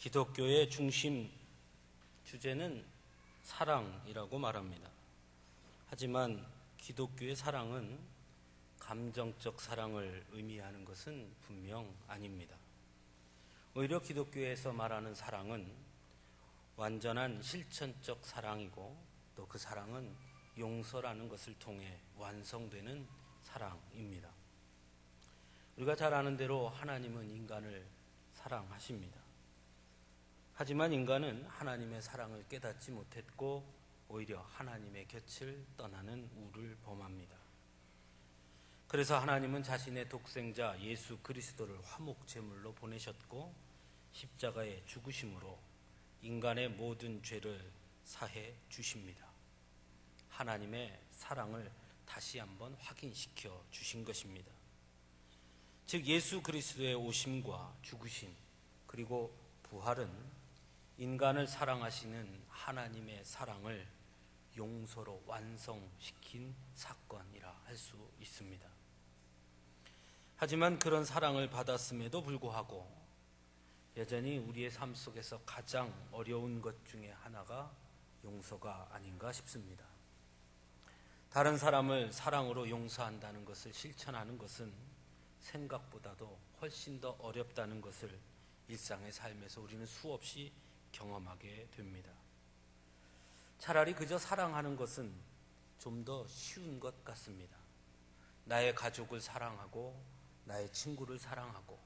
기독교의 중심 주제는 사랑이라고 말합니다. 하지만 기독교의 사랑은 감정적 사랑을 의미하는 것은 분명 아닙니다. 오히려 기독교에서 말하는 사랑은 완전한 실천적 사랑이고 또 그 사랑은 용서라는 것을 통해 완성되는 사랑입니다. 우리가 잘 아는 대로 하나님은 인간을 사랑하십니다. 하지만 인간은 하나님의 사랑을 깨닫지 못했고 오히려 하나님의 곁을 떠나는 우를 범합니다. 그래서 하나님은 자신의 독생자 예수 그리스도를 화목제물로 보내셨고 십자가의 죽으심으로 인간의 모든 죄를 사해 주십니다. 하나님의 사랑을 다시 한번 확인시켜 주신 것입니다. 즉 예수 그리스도의 오심과 죽으심 그리고 부활은 인간을 사랑하시는 하나님의 사랑을 용서로 완성시킨 사건이라 할 수 있습니다. 하지만 그런 사랑을 받았음에도 불구하고 여전히 우리의 삶 속에서 가장 어려운 것 중에 하나가 용서가 아닌가 싶습니다. 다른 사람을 사랑으로 용서한다는 것을 실천하는 것은 생각보다도 훨씬 더 어렵다는 것을 일상의 삶에서 우리는 수없이 경험하게 됩니다. 차라리 그저 사랑하는 것은 좀 더 쉬운 것 같습니다. 나의 가족을 사랑하고 나의 친구를 사랑하고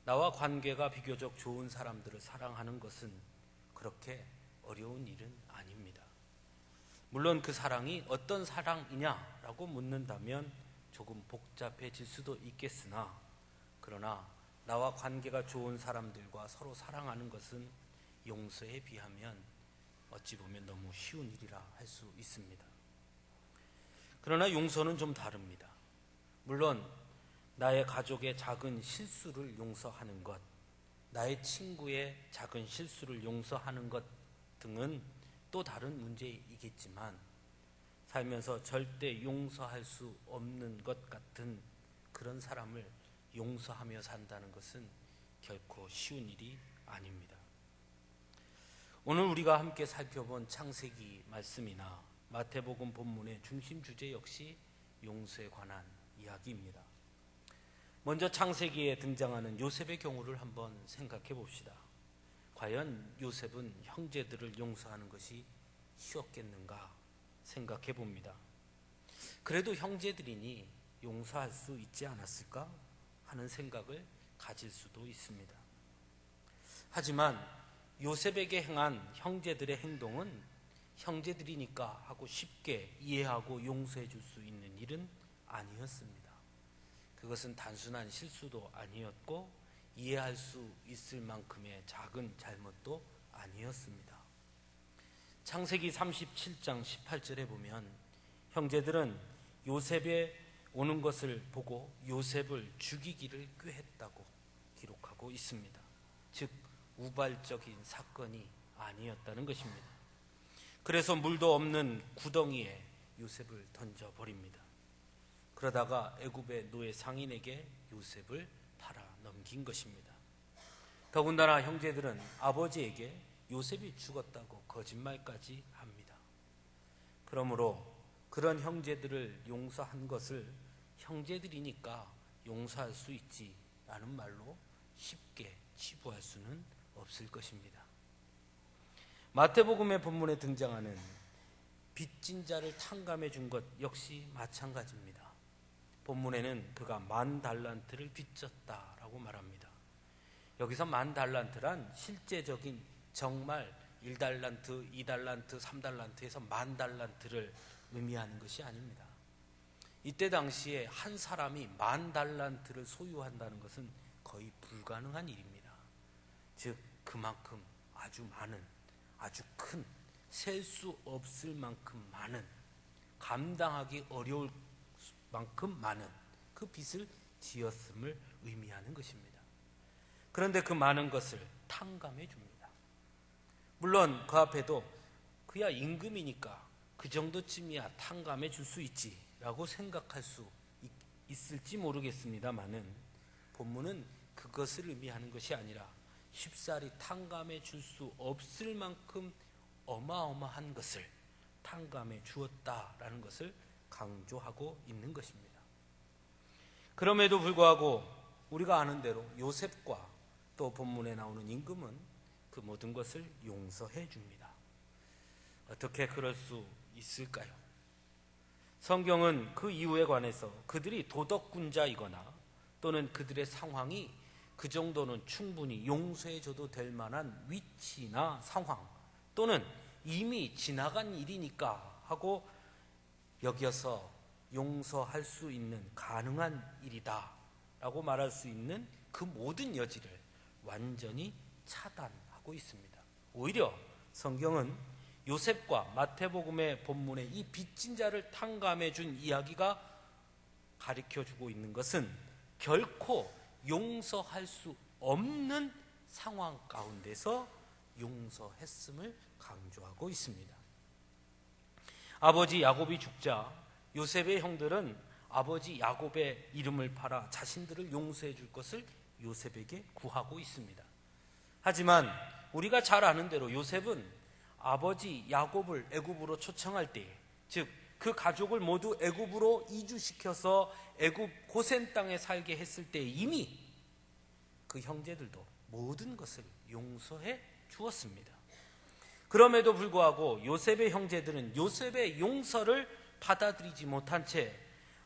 나와 관계가 비교적 좋은 사람들을 사랑하는 것은 그렇게 어려운 일은 아닙니다. 물론 그 사랑이 어떤 사랑이냐라고 묻는다면 조금 복잡해질 수도 있겠으나 그러나 나와 관계가 좋은 사람들과 서로 사랑하는 것은 용서에 비하면 어찌 보면 너무 쉬운 일이라 할 수 있습니다. 그러나 용서는 좀 다릅니다. 물론 나의 가족의 작은 실수를 용서하는 것, 나의 친구의 작은 실수를 용서하는 것 등은 또 다른 문제이겠지만 살면서 절대 용서할 수 없는 것 같은 그런 사람을 용서하며 산다는 것은 결코 쉬운 일이 아닙니다. 오늘 우리가 함께 살펴본 창세기 말씀이나 마태복음 본문의 중심 주제 역시 용서에 관한 이야기입니다. 먼저 창세기에 등장하는 요셉의 경우를 한번 생각해 봅시다. 과연 요셉은 형제들을 용서하는 것이 쉬웠겠는가 생각해 봅니다. 그래도 형제들이니 용서할 수 있지 않았을까 하는 생각을 가질 수도 있습니다. 하지만 요셉에게 행한 형제들의 행동은 형제들이니까 하고 쉽게 이해하고 용서해 줄 수 있는 일은 아니었습니다. 그것은 단순한 실수도 아니었고 이해할 수 있을 만큼의 작은 잘못도 아니었습니다. 창세기 37장 18절에 보면 형제들은 요셉에 오는 것을 보고 요셉을 죽이기를 꾀했다고 기록하고 있습니다. 즉 우발적인 사건이 아니었다는 것입니다. 그래서 물도 없는 구덩이에 요셉을 던져버립니다. 그러다가 애굽의 노예 상인에게 요셉을 팔아 넘긴 것입니다. 더군다나 형제들은 아버지에게 요셉이 죽었다고 거짓말까지 합니다. 그러므로 그런 형제들을 용서한 것을 형제들이니까 용서할 수 있지라는 말로 쉽게 치부할 수는 없을 것입니다. 마태복음의 본문에 등장하는 빚진 자를 탕감해 준 것 역시 마찬가지입니다. 본문에는 그가 10,000달란트를 빚졌다라고 말합니다. 여기서 10,000달란트란 실제적인 정말 1달란트, 2달란트, 3달란트에서 10,000달란트를 의미하는 것이 아닙니다. 이때 당시에 한 사람이 10,000달란트를 소유한다는 것은 거의 불가능한 일입니다. 즉 그만큼 아주 많은, 아주 큰, 셀 수 없을 만큼 많은, 감당하기 어려울 만큼 많은 그 빚을 지었음을 의미하는 것입니다. 그런데 그 많은 것을 탕감해 줍니다. 물론 그 앞에도 그야 임금이니까 그 정도쯤이야 탕감해 줄 수 있지 라고 생각할 수 있을지 모르겠습니다만은 본문은 그것을 의미하는 것이 아니라 쉽사리 탕감해 줄 수 없을 만큼 어마어마한 것을 탕감해 주었다라는 것을 강조하고 있는 것입니다. 그럼에도 불구하고 우리가 아는 대로 요셉과 또 본문에 나오는 임금은 그 모든 것을 용서해 줍니다. 어떻게 그럴 수 있을까요? 성경은 그 이유에 관해서 그들이 도덕군자이거나 또는 그들의 상황이 그 정도는 충분히 용서해줘도 될 만한 위치나 상황 또는 이미 지나간 일이니까 하고 여겨서 용서할 수 있는 가능한 일이다 라고 말할 수 있는 그 모든 여지를 완전히 차단하고 있습니다. 오히려 성경은 요셉과 마태복음의 본문에 이 빚진 자를 탕감해 준 이야기가 가르쳐주고 있는 것은 결코 용서할 수 없는 상황 가운데서 용서했음을 강조하고 있습니다. 아버지 야곱이 죽자 요셉의 형들은 아버지 야곱의 이름을 팔아 자신들을 용서해 줄 것을 요셉에게 구하고 있습니다. 하지만 우리가 잘 아는 대로 요셉은 아버지 야곱을 애굽으로 초청할 때, 즉 그 가족을 모두 애굽으로 이주시켜서 애굽 고센 땅에 살게 했을 때 이미 그 형제들도 모든 것을 용서해 주었습니다. 그럼에도 불구하고 요셉의 형제들은 요셉의 용서를 받아들이지 못한 채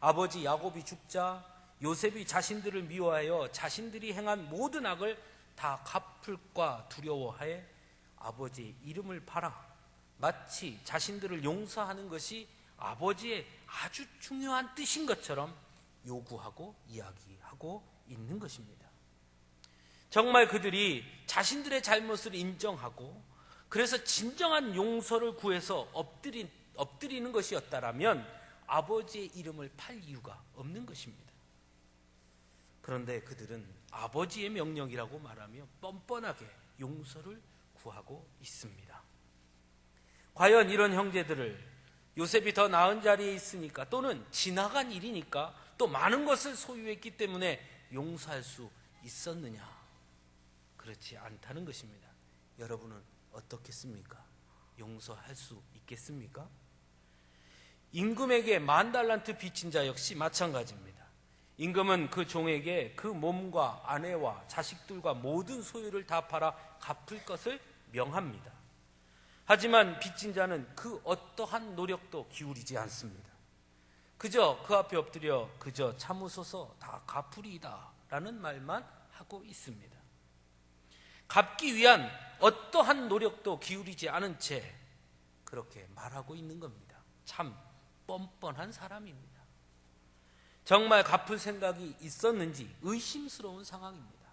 아버지 야곱이 죽자 요셉이 자신들을 미워하여 자신들이 행한 모든 악을 다 갚을까 두려워하여 아버지의 이름을 팔아 마치 자신들을 용서하는 것이 아버지의 아주 중요한 뜻인 것처럼 요구하고 이야기하고 있는 것입니다. 정말 그들이 자신들의 잘못을 인정하고 그래서 진정한 용서를 구해서 엎드리는 것이었다라면 아버지의 이름을 팔 이유가 없는 것입니다. 그런데 그들은 아버지의 명령이라고 말하며 뻔뻔하게 용서를 구하고 있습니다. 과연 이런 형제들을 요셉이 더 나은 자리에 있으니까 또는 지나간 일이니까 또 많은 것을 소유했기 때문에 용서할 수 있었느냐? 그렇지 않다는 것입니다. 여러분은 어떻겠습니까? 용서할 수 있겠습니까? 임금에게 10,000달란트 빚진 자 역시 마찬가지입니다. 임금은 그 종에게 그 몸과 아내와 자식들과 모든 소유를 다 팔아 갚을 것을 명합니다. 하지만 빚진 자는 그 어떠한 노력도 기울이지 않습니다. 그저 그 앞에 엎드려 그저 참으소서 다 갚으리이다 라는 말만 하고 있습니다. 갚기 위한 어떠한 노력도 기울이지 않은 채 그렇게 말하고 있는 겁니다. 참 뻔뻔한 사람입니다. 정말 갚을 생각이 있었는지 의심스러운 상황입니다.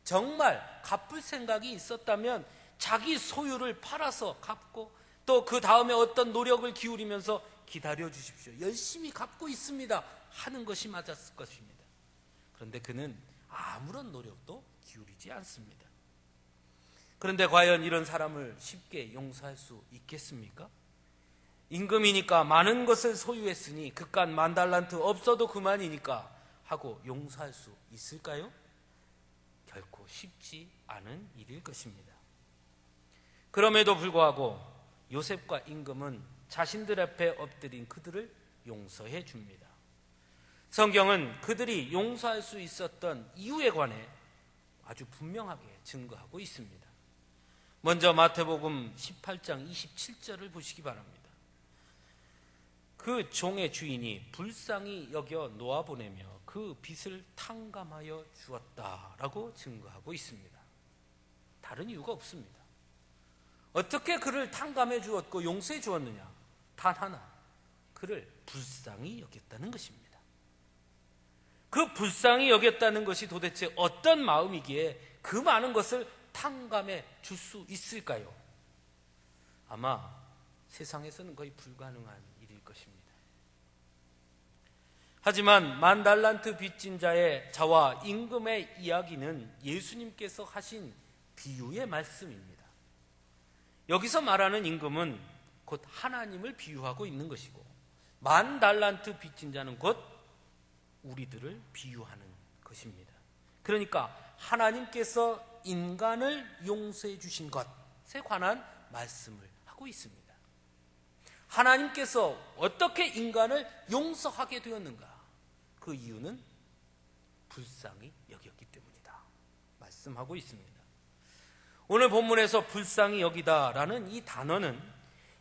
정말 갚을 생각이 있었다면 자기 소유를 팔아서 갚고 또 그 다음에 어떤 노력을 기울이면서 기다려 주십시오. 열심히 갚고 있습니다. 하는 것이 맞았을 것입니다. 그런데 그는 아무런 노력도 기울이지 않습니다. 그런데 과연 이런 사람을 쉽게 용서할 수 있겠습니까? 임금이니까 많은 것을 소유했으니 그깟 10,000달란트 없어도 그만이니까 하고 용서할 수 있을까요? 결코 쉽지 않은 일일 것입니다. 그럼에도 불구하고 요셉과 임금은 자신들 앞에 엎드린 그들을 용서해 줍니다. 성경은 그들이 용서할 수 있었던 이유에 관해 아주 분명하게 증거하고 있습니다. 먼저 마태복음 18장 27절을 보시기 바랍니다. 그 종의 주인이 불쌍히 여겨 놓아보내며 그 빚을 탕감하여 주었다라고 증거하고 있습니다. 다른 이유가 없습니다. 어떻게 그를 탕감해 주었고 용서해 주었느냐? 단 하나, 그를 불쌍히 여겼다는 것입니다. 그 불쌍히 여겼다는 것이 도대체 어떤 마음이기에 그 많은 것을 탕감해 줄 수 있을까요? 아마 세상에서는 거의 불가능한 일일 것입니다. 하지만 10,000달란트 빚진 자의 자와 임금의 이야기는 예수님께서 하신 비유의 말씀입니다. 여기서 말하는 임금은 곧 하나님을 비유하고 있는 것이고 10,000달란트 빚진 자는 곧 우리들을 비유하는 것입니다. 그러니까 하나님께서 인간을 용서해 주신 것에 관한 말씀을 하고 있습니다. 하나님께서 어떻게 인간을 용서하게 되었는가? 그 이유는 불쌍히 여겼기 때문이다 말씀하고 있습니다. 오늘 본문에서 불쌍히 여기다라는 이 단어는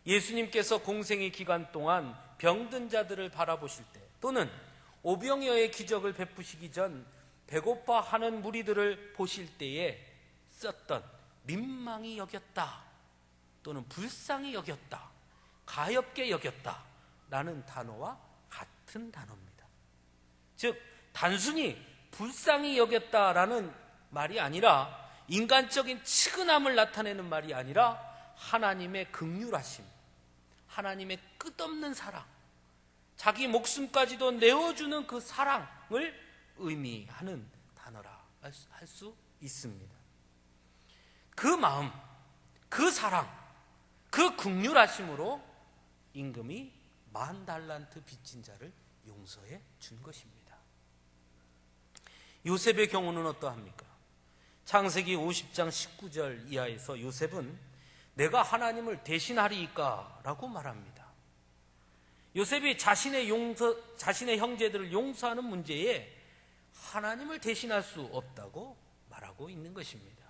예수님께서 공생의 기간 동안 병든 자들을 바라보실 때, 또는 오병이어의 기적을 베푸시기 전 배고파하는 무리들을 보실 때에 썼던 민망히 여겼다, 또는 불쌍히 여겼다, 가엾게 여겼다 라는 단어와 같은 단어입니다. 즉 단순히 불쌍히 여겼다라는 말이 아니라, 인간적인 치근함을 나타내는 말이 아니라 하나님의 긍휼하심, 하나님의 끝없는 사랑, 자기 목숨까지도 내어주는 그 사랑을 의미하는 단어라 할 수 있습니다. 그 마음, 그 사랑, 그 긍휼하심으로 임금이 10,000달란트 빚진 자를 용서해 준 것입니다. 요셉의 경우는 어떠합니까? 창세기 50장 19절 이하에서 요셉은 내가 하나님을 대신하리이까 라고 말합니다. 요셉이 자신의 형제들을 용서하는 문제에 하나님을 대신할 수 없다고 말하고 있는 것입니다.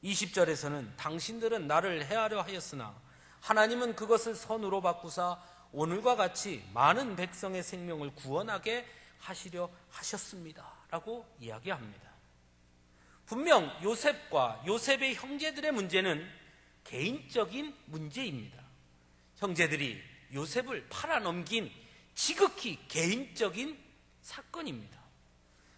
20절에서는 당신들은 나를 해하려 하였으나 하나님은 그것을 선으로 바꾸사 오늘과 같이 많은 백성의 생명을 구원하게 하시려 하셨습니다 라고 이야기합니다. 분명 요셉과 요셉의 형제들의 문제는 개인적인 문제입니다. 형제들이 요셉을 팔아넘긴 지극히 개인적인 사건입니다.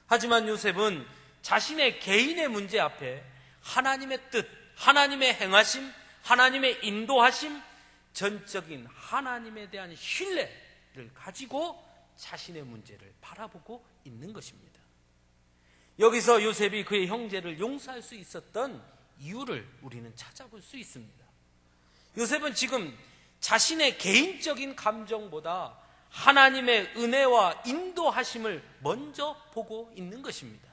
하지만 요셉은 자신의 개인의 문제 앞에 하나님의 뜻, 하나님의 행하심, 하나님의 인도하심, 전적인 하나님에 대한 신뢰를 가지고 자신의 문제를 바라보고 있는 것입니다. 여기서 요셉이 그의 형제를 용서할 수 있었던 이유를 우리는 찾아볼 수 있습니다. 요셉은 지금 자신의 개인적인 감정보다 하나님의 은혜와 인도하심을 먼저 보고 있는 것입니다.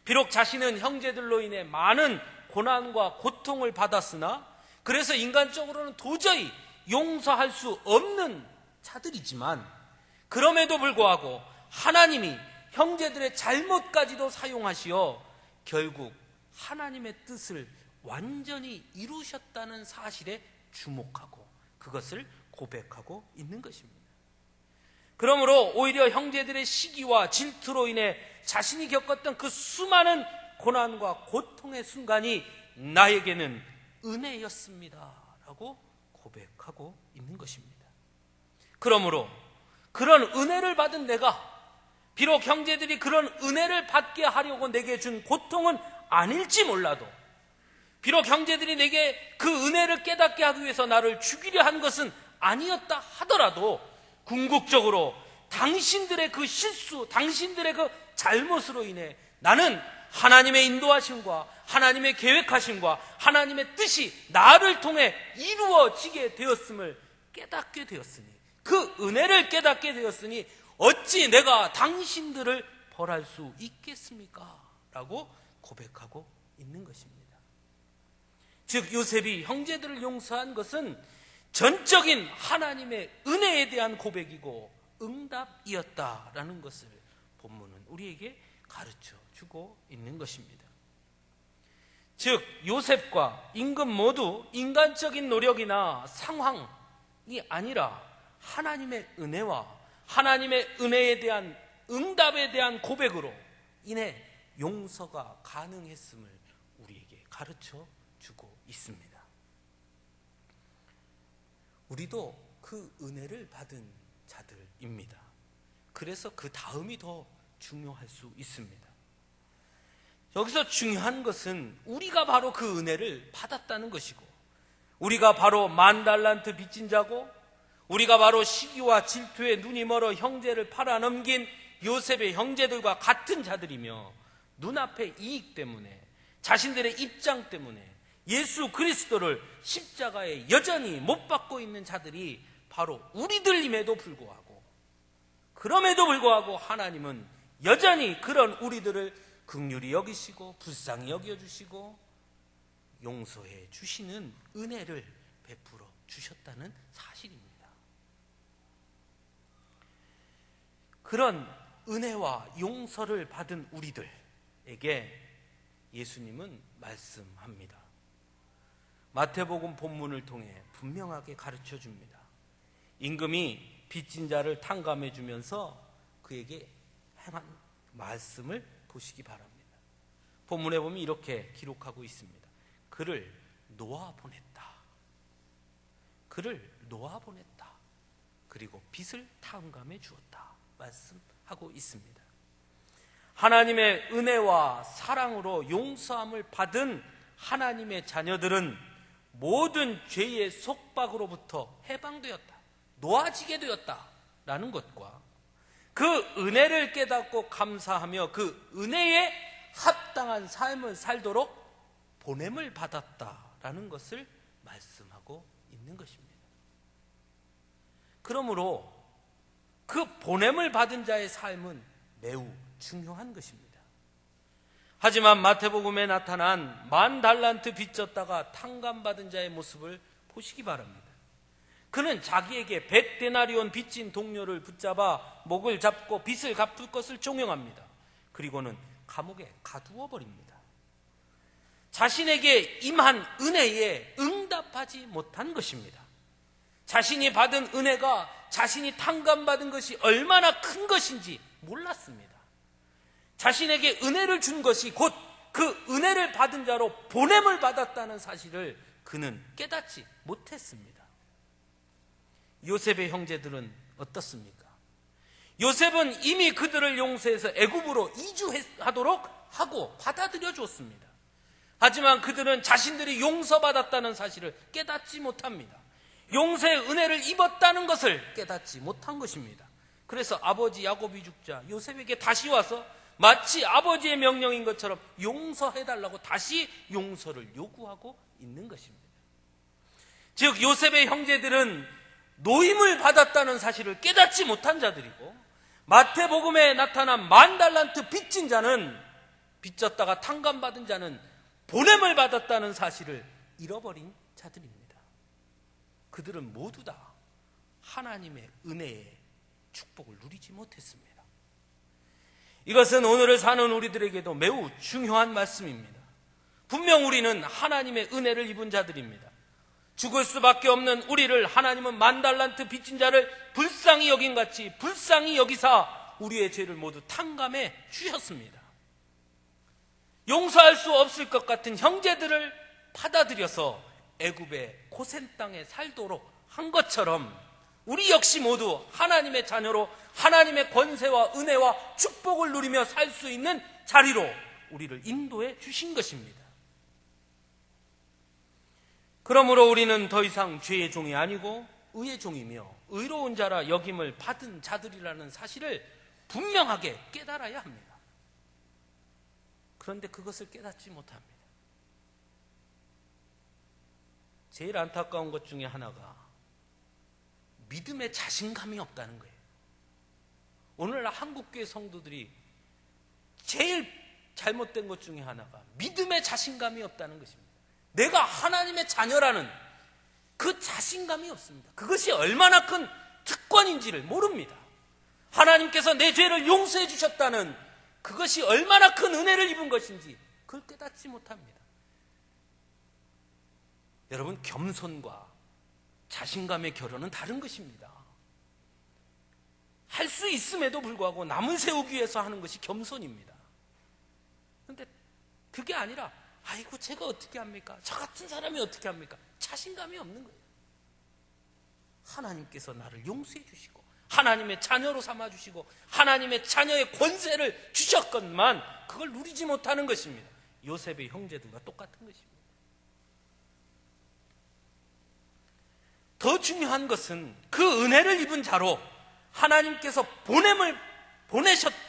비록 자신은 형제들로 인해 많은 고난과 고통을 받았으나, 그래서 인간적으로는 도저히 용서할 수 없는 자들이지만, 그럼에도 불구하고 하나님이 형제들의 잘못까지도 사용하시어 결국 하나님의 뜻을 완전히 이루셨다는 사실에 주목하고 그것을 고백하고 있는 것입니다. 그러므로 오히려 형제들의 시기와 질투로 인해 자신이 겪었던 그 수많은 고난과 고통의 순간이 나에게는 은혜였습니다 라고 고백하고 있는 것입니다. 그러므로 그런 은혜를 받은 내가, 비록 형제들이 그런 은혜를 받게 하려고 내게 준 고통은 아닐지 몰라도, 비록 형제들이 내게 그 은혜를 깨닫게 하기 위해서 나를 죽이려 한 것은 아니었다 하더라도, 궁극적으로 당신들의 그 실수, 당신들의 그 잘못으로 인해 나는 하나님의 인도하심과 하나님의 계획하심과 하나님의 뜻이 나를 통해 이루어지게 되었음을 깨닫게 되었으니, 그 은혜를 깨닫게 되었으니 어찌 내가 당신들을 벌할 수 있겠습니까? 라고 고백하고 있는 것입니다. 즉 요셉이 형제들을 용서한 것은 전적인 하나님의 은혜에 대한 고백이고 응답이었다라는 것을 본문은 우리에게 가르쳐 주고 있는 것입니다. 즉 요셉과 임금 모두 인간적인 노력이나 상황이 아니라 하나님의 은혜와 하나님의 은혜에 대한 응답에 대한 고백으로 인해 용서가 가능했음을 우리에게 가르쳐 주고 있습니다. 우리도 그 은혜를 받은 자들입니다. 그래서 그 다음이 더 중요할 수 있습니다. 여기서 중요한 것은 우리가 바로 그 은혜를 받았다는 것이고, 우리가 바로 10,000달란트 빚진 자고, 우리가 바로 시기와 질투에 눈이 멀어 형제를 팔아넘긴 요셉의 형제들과 같은 자들이며, 눈앞의 이익 때문에, 자신들의 입장 때문에 예수 그리스도를 십자가에 여전히 못 박고 있는 자들이 바로 우리들임에도 불구하고, 그럼에도 불구하고 하나님은 여전히 그런 우리들을 긍휼히 여기시고 불쌍히 여겨주시고 용서해 주시는 은혜를 베풀어 주셨다는 사실입니다. 그런 은혜와 용서를 받은 우리들에게 예수님은 말씀합니다. 마태복음 본문을 통해 분명하게 가르쳐 줍니다. 임금이 빚진 자를 탕감해 주면서 그에게 행한 말씀을 보시기 바랍니다. 본문에 보면 이렇게 기록하고 있습니다. 그를 놓아보냈다. 그를 놓아보냈다. 그리고 빚을 탕감해 주었다. 말씀하고 있습니다. 하나님의 은혜와 사랑으로 용서함을 받은 하나님의 자녀들은 모든 죄의 속박으로부터 해방되었다. 놓아지게 되었다라는 것과 그 은혜를 깨닫고 감사하며 그 은혜에 합당한 삶을 살도록 보냄을 받았다라는 것을 말씀하고 있는 것입니다. 그러므로 그 보냄을 받은 자의 삶은 매우 중요한 것입니다. 하지만 마태복음에 나타난 10,000달란트 빚졌다가 탕감받은 자의 모습을 보시기 바랍니다. 그는 자기에게 100데나리온 빚진 동료를 붙잡아 목을 잡고 빚을 갚을 것을 종용합니다. 그리고는 감옥에 가두어 버립니다. 자신에게 임한 은혜에 응답하지 못한 것입니다. 자신이 받은 은혜가 자신이 탕감받은 것이 얼마나 큰 것인지 몰랐습니다. 자신에게 은혜를 준 것이 곧 그 은혜를 받은 자로 보냄을 받았다는 사실을 그는 깨닫지 못했습니다. 요셉의 형제들은 어떻습니까? 요셉은 이미 그들을 용서해서 애굽으로 이주하도록 하고 받아들여 줬습니다. 하지만 그들은 자신들이 용서받았다는 사실을 깨닫지 못합니다. 용서의 은혜를 입었다는 것을 깨닫지 못한 것입니다. 그래서 아버지 야곱이 죽자 요셉에게 다시 와서 마치 아버지의 명령인 것처럼 용서해달라고 다시 용서를 요구하고 있는 것입니다. 즉 요셉의 형제들은 노임을 받았다는 사실을 깨닫지 못한 자들이고, 마태복음에 나타난 10,000달란트 빚진 자는, 빚졌다가 탕감받은 자는 보냄을 받았다는 사실을 잃어버린 자들입니다. 그들은 모두 다 하나님의 은혜의 축복을 누리지 못했습니다. 이것은 오늘을 사는 우리들에게도 매우 중요한 말씀입니다. 분명 우리는 하나님의 은혜를 입은 자들입니다. 죽을 수밖에 없는 우리를 하나님은 10,000달란트 빚진 자를 불쌍히 여긴 같이 불쌍히 여기사 우리의 죄를 모두 탕감해 주셨습니다. 용서할 수 없을 것 같은 형제들을 받아들여서 애굽의 고센 땅에 살도록 한 것처럼 우리 역시 모두 하나님의 자녀로 하나님의 권세와 은혜와 축복을 누리며 살 수 있는 자리로 우리를 인도해 주신 것입니다. 그러므로 우리는 더 이상 죄의 종이 아니고 의의 종이며 의로운 자라 여김을 받은 자들이라는 사실을 분명하게 깨달아야 합니다. 그런데 그것을 깨닫지 못합니다. 제일 안타까운 것 중에 하나가 믿음의 자신감이 없다는 거예요. 오늘날 한국교회 성도들이 제일 잘못된 것 중에 하나가 믿음의 자신감이 없다는 것입니다. 내가 하나님의 자녀라는 그 자신감이 없습니다. 그것이 얼마나 큰 특권인지를 모릅니다. 하나님께서 내 죄를 용서해 주셨다는 그것이 얼마나 큰 은혜를 입은 것인지 그걸 깨닫지 못합니다. 여러분, 겸손과 자신감의 결혼은 다른 것입니다. 할 수 있음에도 불구하고 남을 세우기 위해서 하는 것이 겸손입니다. 그런데 그게 아니라 아이고 제가 어떻게 합니까? 저 같은 사람이 어떻게 합니까? 자신감이 없는 거예요. 하나님께서 나를 용서해 주시고 하나님의 자녀로 삼아주시고 하나님의 자녀의 권세를 주셨건만 그걸 누리지 못하는 것입니다. 요셉의 형제들과 똑같은 것입니다. 더 중요한 것은 그 은혜를 입은 자로 하나님께서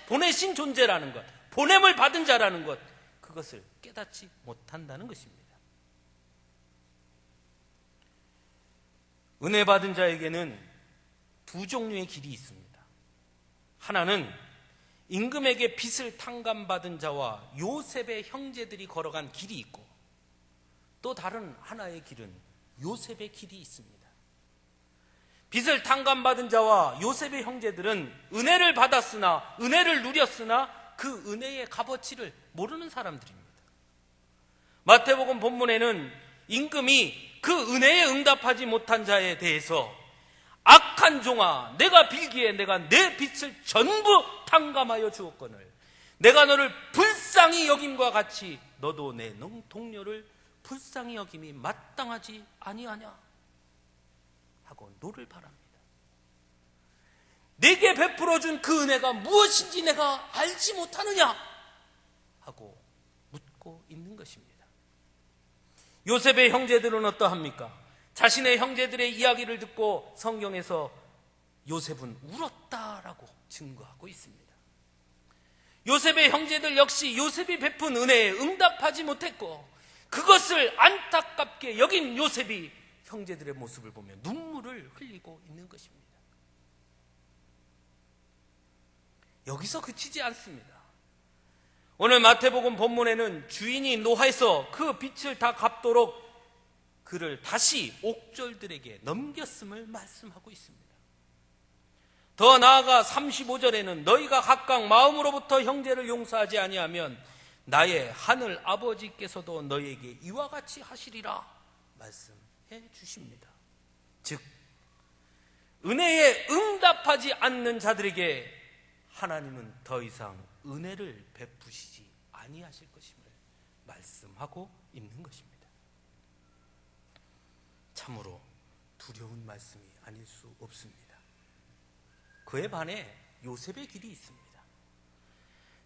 보내신 존재라는 것, 보냄을 받은 자라는 것, 그것을 깨닫지 못한다는 것입니다. 은혜 받은 자에게는 두 종류의 길이 있습니다. 하나는 임금에게 빚을 탕감받은 자와 요셉의 형제들이 걸어간 길이 있고, 또 다른 하나의 길은 요셉의 길이 있습니다. 빚을 탕감받은 자와 요셉의 형제들은 은혜를 받았으나, 은혜를 누렸으나 그 은혜의 값어치를 모르는 사람들입니다. 마태복음 본문에는 임금이 그 은혜에 응답하지 못한 자에 대해서 악한 종아, 내가 빌기에 내가 내 빚을 전부 탕감하여 주었거늘 내가 너를 불쌍히 여김과 같이 너도 내 동료를 불쌍히 여김이 마땅하지 아니하냐 하고 노를 바랍니다. 내게 베풀어준 그 은혜가 무엇인지 내가 알지 못하느냐 하고 묻고 있는 것입니다. 요셉의 형제들은 어떠합니까? 자신의 형제들의 이야기를 듣고 성경에서 요셉은 울었다라고 증거하고 있습니다. 요셉의 형제들 역시 요셉이 베푼 은혜에 응답하지 못했고, 그것을 안타깝게 여긴 요셉이 형제들의 모습을 보며 눈물을 흘리고 있는 것입니다. 여기서 그치지 않습니다. 오늘 마태복음 본문에는 주인이 노하에서 그 빚을 다 갚도록 그를 다시 옥졸들에게 넘겼음을 말씀하고 있습니다. 더 나아가 35절에는 너희가 각각 마음으로부터 형제를 용서하지 아니하면 나의 하늘 아버지께서도 너희에게 이와 같이 하시리라 말씀해 주십니다. 즉, 은혜에 응답하지 않는 자들에게 하나님은 더 이상 은혜를 베푸시지 아니하실 것임을 말씀하고 있는 것입니다. 참으로 두려운 말씀이 아닐 수 없습니다. 그에 반해 요셉의 길이 있습니다.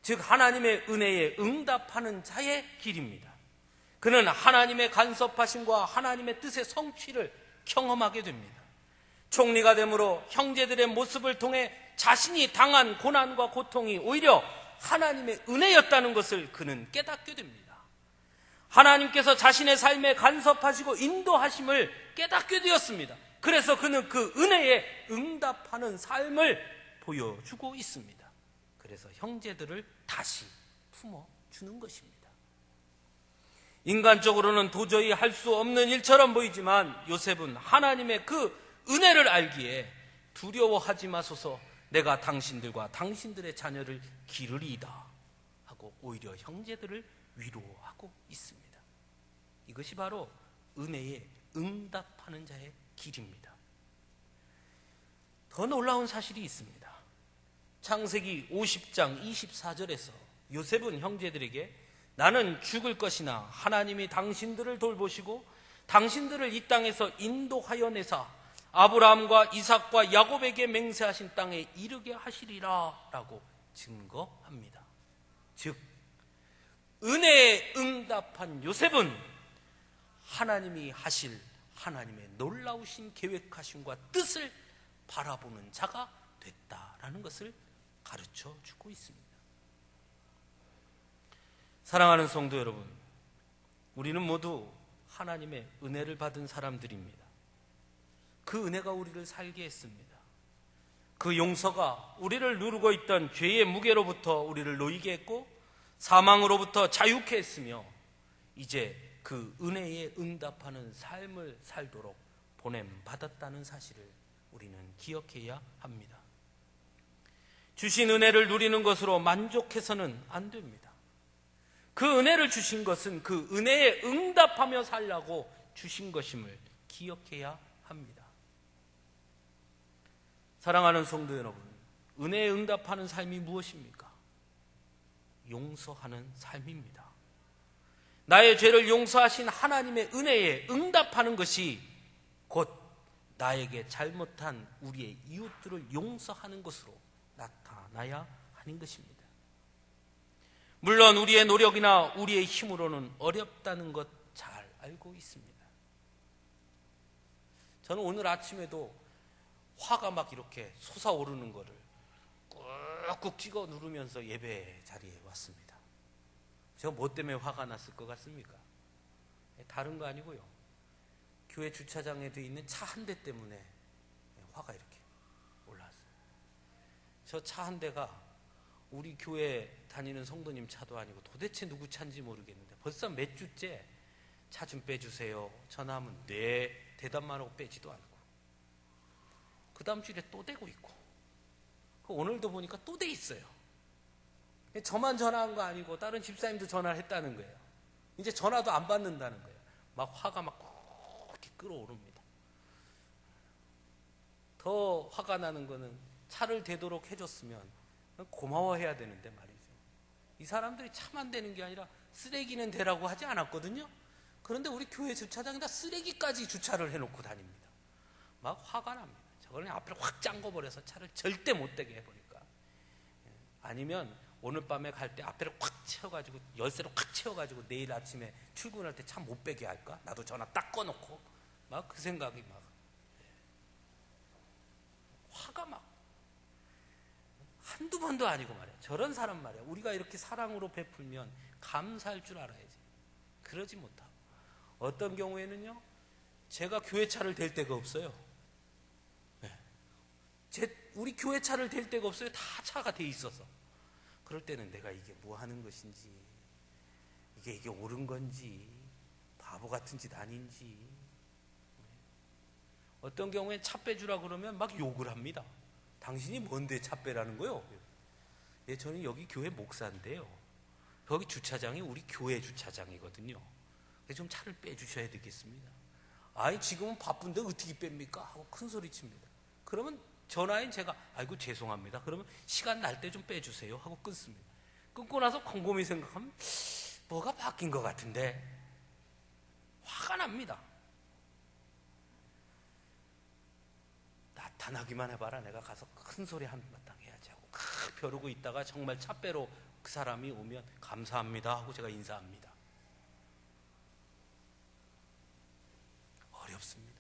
즉, 하나님의 은혜에 응답하는 자의 길입니다. 그는 하나님의 간섭하심과 하나님의 뜻의 성취를 경험하게 됩니다. 총리가 되므로 형제들의 모습을 통해 자신이 당한 고난과 고통이 오히려 하나님의 은혜였다는 것을 그는 깨닫게 됩니다. 하나님께서 자신의 삶에 간섭하시고 인도하심을 깨닫게 되었습니다. 그래서 그는 그 은혜에 응답하는 삶을 보여주고 있습니다. 그래서 형제들을 다시 품어주는 것입니다. 인간적으로는 도저히 할 수 없는 일처럼 보이지만 요셉은 하나님의 그 은혜를 알기에 두려워하지 마소서, 내가 당신들과 당신들의 자녀를 기르리이다 하고 오히려 형제들을 위로하고 있습니다. 이것이 바로 은혜에 응답하는 자의 길입니다. 더 놀라운 사실이 있습니다. 창세기 50장 24절에서 요셉은 형제들에게 나는 죽을 것이나 하나님이 당신들을 돌보시고 당신들을 이 땅에서 인도하여 내사 아브라함과 이삭과 야곱에게 맹세하신 땅에 이르게 하시리라 라고 증거합니다. 즉, 은혜에 응답한 요셉은 하나님이 하실 하나님의 놀라우신 계획하심과 뜻을 바라보는 자가 됐다라는 것을 가르쳐 주고 있습니다. 사랑하는 성도 여러분, 우리는 모두 하나님의 은혜를 받은 사람들입니다. 그 은혜가 우리를 살게 했습니다. 그 용서가 우리를 누르고 있던 죄의 무게로부터 우리를 놓이게 했고 사망으로부터 자유케 했으며 이제 그 은혜에 응답하는 삶을 살도록 보냄받았다는 사실을 우리는 기억해야 합니다. 주신 은혜를 누리는 것으로 만족해서는 안 됩니다. 그 은혜를 주신 것은 그 은혜에 응답하며 살라고 주신 것임을 기억해야 합니다. 사랑하는 성도 여러분, 은혜에 응답하는 삶이 무엇입니까? 용서하는 삶입니다. 나의 죄를 용서하신 하나님의 은혜에 응답하는 것이 곧 나에게 잘못한 우리의 이웃들을 용서하는 것으로 나타나야 하는 것입니다. 물론 우리의 노력이나 우리의 힘으로는 어렵다는 것 잘 알고 있습니다. 저는 오늘 아침에도 화가 막 이렇게 솟아오르는 거를 꾹꾹 찍어 누르면서 예배 자리에 왔습니다. 제가 뭐 때문에 화가 났을 것 같습니까? 다른 거 아니고요. 교회 주차장에 돼 있는 차 한 대 때문에 화가 이렇게 올라왔어요. 저 차 한 대가 우리 교회 다니는 성도님 차도 아니고 도대체 누구 차인지 모르겠는데 벌써 몇 주째 차 좀 빼주세요. 전화하면 네, 대답만 하고 빼지도 않고. 그 다음 주일에 또 대고 있고. 오늘도 보니까 또 돼 있어요. 저만 전화한 거 아니고 다른 집사님도 전화를 했다는 거예요. 이제 전화도 안 받는다는 거예요. 막 화가 막 이렇게 끓어오릅니다. 더 화가 나는 거는 차를 대도록 해줬으면 고마워해야 되는데 말이죠. 이 사람들이 차만 대는 게 아니라 쓰레기는 대라고 하지 않았거든요. 그런데 우리 교회 주차장에다 쓰레기까지 주차를 해놓고 다닙니다. 막 화가 납니다. 저거는 앞을 확 잠궈버려서 차를 절대 못 대게 해버릴까. 아니면 오늘 밤에 갈 때 앞에를 확 채워가지고 열쇠를 확 채워가지고 내일 아침에 출근할 때 차 못 빼게 할까? 나도 전화 딱 꺼놓고 막 그 생각이 막 화가 막 한두 번도 아니고 말이야. 저런 사람 말이야. 우리가 이렇게 사랑으로 베풀면 감사할 줄 알아야지. 그러지 못하고 어떤 경우에는요, 제가 교회 차를 댈 데가 없어요. 우리 교회 차를 댈 데가 없어요. 다 차가 돼 있어서. 그럴 때는 내가 이게 뭐 하는 것인지, 이게 옳은 건지, 바보 같은 짓 아닌지. 어떤 경우엔 차 빼주라 그러면 막 욕을 합니다. 당신이 뭔데 차 빼라는 거요? 예, 저는 여기 교회 목사인데요. 여기 주차장이 우리 교회 주차장이거든요. 좀 차를 빼주셔야 되겠습니다. 아니 지금은 바쁜데 어떻게 뺍니까? 하고 큰 소리 칩니다. 그러면 전화인 제가 아이고 죄송합니다. 그러면 시간 날 때 좀 빼주세요 하고 끊습니다. 끊고 나서 곰곰이 생각하면 뭐가 바뀐 것 같은데 화가 납니다. 나타나기만 해봐라. 내가 가서 큰 소리 한바탕 해야지 하고 벼르고 있다가 정말 차 빼러 그 사람이 오면 감사합니다 하고 제가 인사합니다. 어렵습니다.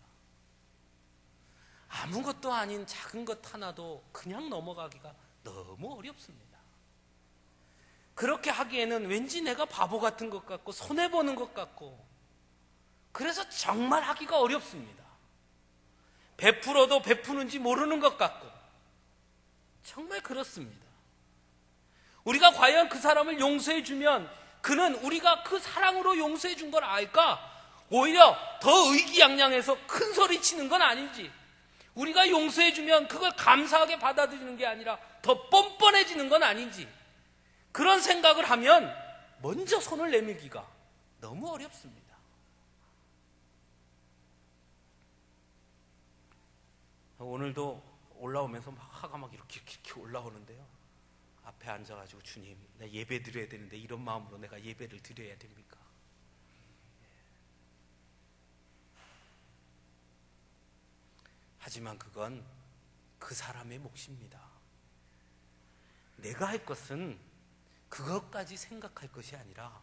아무것도 아닌 작은 것 하나도 그냥 넘어가기가 너무 어렵습니다. 그렇게 하기에는 왠지 내가 바보 같은 것 같고 손해보는 것 같고, 그래서 정말 하기가 어렵습니다. 베풀어도 베푸는지 모르는 것 같고 정말 그렇습니다. 우리가 과연 그 사람을 용서해 주면 그는 우리가 그 사랑으로 용서해 준 걸 알까? 오히려 더 의기양양해서 큰 소리 치는 건 아닌지, 우리가 용서해 주면 그걸 감사하게 받아들이는 게 아니라 더 뻔뻔해지는 건 아닌지, 그런 생각을 하면 먼저 손을 내밀기가 너무 어렵습니다. 오늘도 올라오면서 막 화가 막 이렇게 올라오는데요. 앞에 앉아가지고 주님, 나 예배 드려야 되는데 이런 마음으로 내가 예배를 드려야 됩니까? 하지만 그건 그 사람의 몫입니다. 내가 할 것은 그것까지 생각할 것이 아니라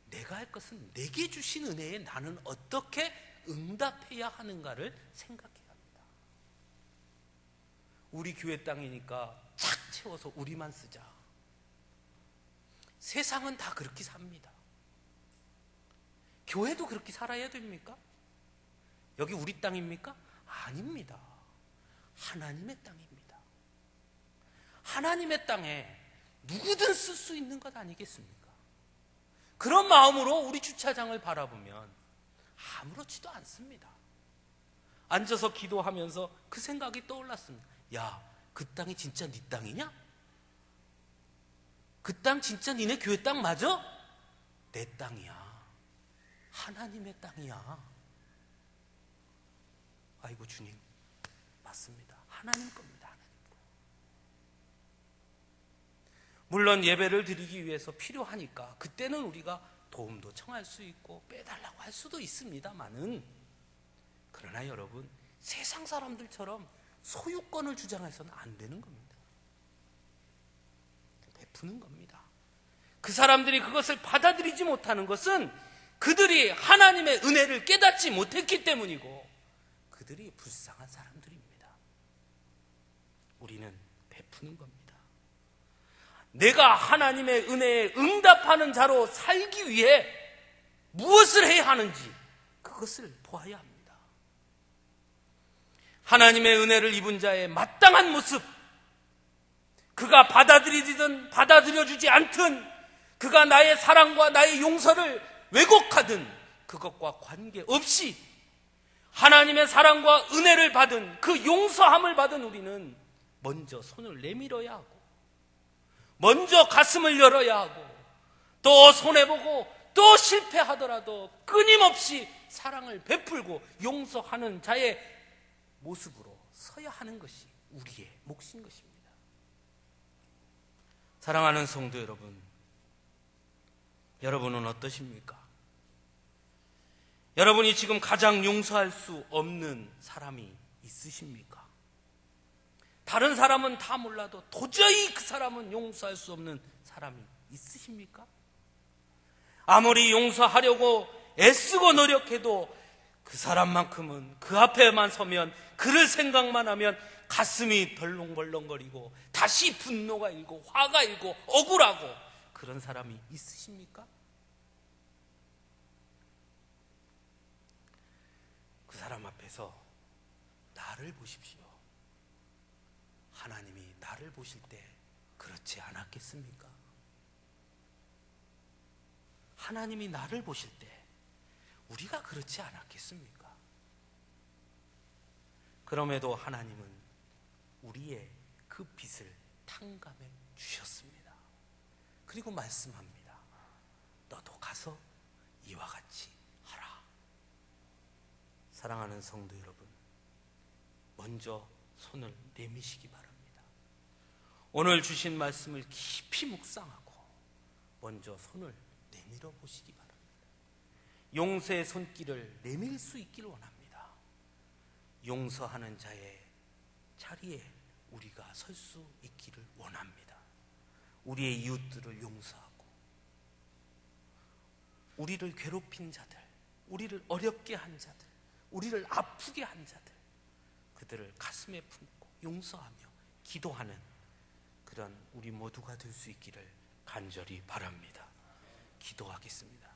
내가 할 것은 내게 주신 은혜에 나는 어떻게 응답해야 하는가를 생각해야 합니다. 우리 교회 땅이니까 착 채워서 우리만 쓰자. 세상은 다 그렇게 삽니다. 교회도 그렇게 살아야 됩니까? 여기 우리 땅입니까? 아닙니다. 하나님의 땅입니다. 하나님의 땅에 누구든 쓸 수 있는 것 아니겠습니까? 그런 마음으로 우리 주차장을 바라보면 아무렇지도 않습니다. 앉아서 기도하면서 그 생각이 떠올랐습니다. 야, 그 땅이 진짜 네 땅이냐? 그 땅 진짜 니네 교회 땅 맞아? 내 땅이야. 하나님의 땅이야. 아이고 주님, 맞습니다. 하나님 겁니다. 하나님 거. 물론 예배를 드리기 위해서 필요하니까 그때는 우리가 도움도 청할 수 있고 빼달라고 할 수도 있습니다만은, 그러나 여러분, 세상 사람들처럼 소유권을 주장해서는 안 되는 겁니다. 베푸는 겁니다. 그 사람들이 그것을 받아들이지 못하는 것은 그들이 하나님의 은혜를 깨닫지 못했기 때문이고 그들이 불쌍한 사람들입니다. 우리는 베푸는 겁니다. 내가 하나님의 은혜에 응답하는 자로 살기 위해 무엇을 해야 하는지 그것을 보아야 합니다. 하나님의 은혜를 입은 자의 마땅한 모습, 그가 받아들이든 받아들여주지 않든, 그가 나의 사랑과 나의 용서를 왜곡하든 그것과 관계없이 하나님의 사랑과 은혜를 받은, 그 용서함을 받은 우리는 먼저 손을 내밀어야 하고, 먼저 가슴을 열어야 하고, 또 손해보고 또 실패하더라도 끊임없이 사랑을 베풀고 용서하는 자의 모습으로 서야 하는 것이 우리의 몫인 것입니다. 사랑하는 성도 여러분, 여러분은 어떠십니까? 여러분이 지금 가장 용서할 수 없는 사람이 있으십니까? 다른 사람은 다 몰라도 도저히 그 사람은 용서할 수 없는 사람이 있으십니까? 아무리 용서하려고 애쓰고 노력해도 그 사람만큼은 그 앞에만 서면, 그를 생각만 하면 가슴이 덜렁벌렁거리고 다시 분노가 일고 화가 일고 억울하고, 그런 사람이 있으십니까? 그 사람 앞에서 나를 보십시오. 하나님이 나를 보실 때 그렇지 않았겠습니까? 하나님이 나를 보실 때 우리가 그렇지 않았겠습니까? 그럼에도 하나님은 우리의 그 빚을 탕감해 주셨습니다. 그리고 말씀합니다. 너도 가서 이와 같이 하라. 사랑하는 성도 여러분, 먼저 손을 내미시기 바랍니다. 오늘 주신 말씀을 깊이 묵상하고 먼저 손을 내밀어 보시기 바랍니다. 용서의 손길을 내밀 수 있기를 원합니다. 용서하는 자의 자리에 우리가 설 수 있기를 원합니다. 우리의 이웃들을 용서하고, 우리를 괴롭힌 자들, 우리를 어렵게 한 자들, 우리를 아프게 한 자들, 그들을 가슴에 품고 용서하며 기도하는 그런 우리 모두가 될 수 있기를 간절히 바랍니다. 기도하겠습니다.